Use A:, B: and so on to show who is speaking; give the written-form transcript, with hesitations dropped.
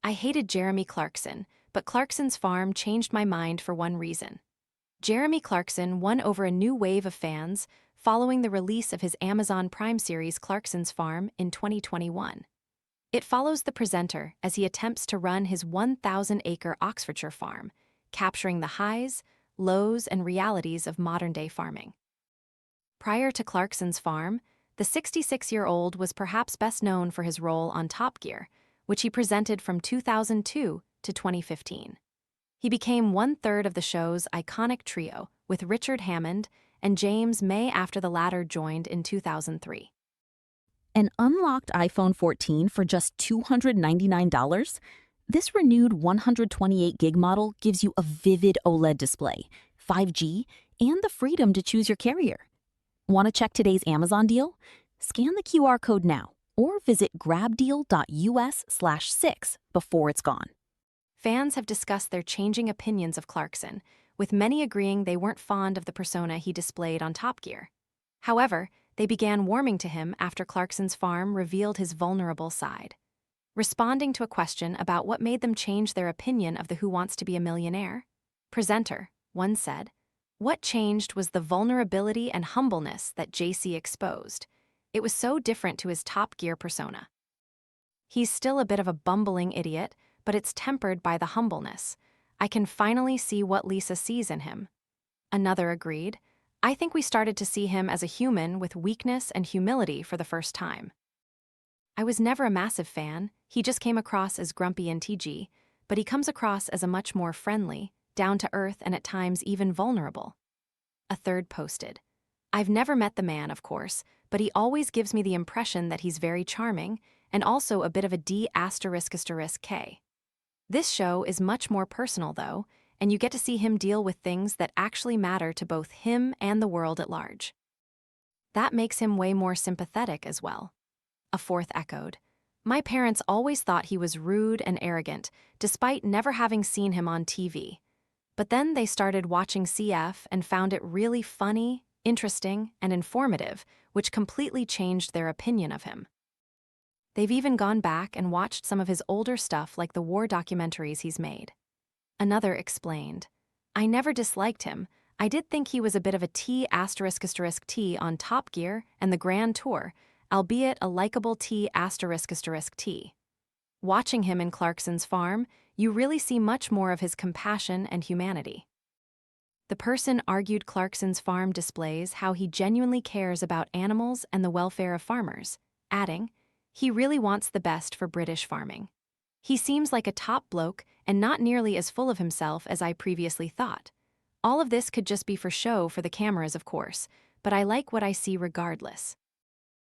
A: I hated Jeremy Clarkson, but Clarkson's Farm changed my mind for one reason. Jeremy Clarkson won over a new wave of fans following the release of his Amazon Prime series Clarkson's Farm in 2021. It follows the presenter as he attempts to run his 1,000-acre Oxfordshire farm, capturing the highs, lows, and realities of modern-day farming. Prior to Clarkson's Farm, the 66-year-old was perhaps best known for his role on Top Gear, which he presented from 2002 to 2015. He became one-third of the show's iconic trio, with Richard Hammond and James May after the latter joined in 2003.
B: An unlocked iPhone 14 for just $299? This renewed 128 gig model gives you a vivid OLED display, 5G, and the freedom to choose your carrier. Want to check today's Amazon deal? Scan the QR code now or visit grabdeal.us/6 before it's gone.
A: Fans have discussed their changing opinions of Clarkson, with many agreeing they weren't fond of the persona he displayed on Top Gear. However, they began warming to him after Clarkson's Farm revealed his vulnerable side. Responding to a question about what made them change their opinion of the Who Wants to Be a Millionaire presenter, one said, "What changed was the vulnerability and humbleness that JC exposed. It was so different to his Top Gear persona. He's still a bit of a bumbling idiot, but it's tempered by the humbleness. I can finally see what Lisa sees in him." Another agreed, "I think we started to see him as a human with weakness and humility for the first time. I was never a massive fan, he just came across as grumpy and TG, but he comes across as a much more friendly, down-to-earth and at times even vulnerable." A third posted, "I've never met the man, of course, but he always gives me the impression that he's very charming and also a bit of a D***K. This show is much more personal, though, and you get to see him deal with things that actually matter to both him and the world at large. That makes him way more sympathetic as well." A fourth echoed, "My parents always thought he was rude and arrogant, despite never having seen him on TV. But then they started watching CF and found it really funny, interesting, and informative, which completely changed their opinion of him. They've even gone back and watched some of his older stuff like the war documentaries he's made." Another explained, "I never disliked him. I did think he was a bit of a T***T on Top Gear and the Grand Tour, albeit a likable T***T. Watching him in Clarkson's Farm, you really see much more of his compassion and humanity." The person argued Clarkson's Farm displays how he genuinely cares about animals and the welfare of farmers, adding, "He really wants the best for British farming. He seems like a top bloke and not nearly as full of himself as I previously thought. All of this could just be for show for the cameras, of course, but I like what I see regardless."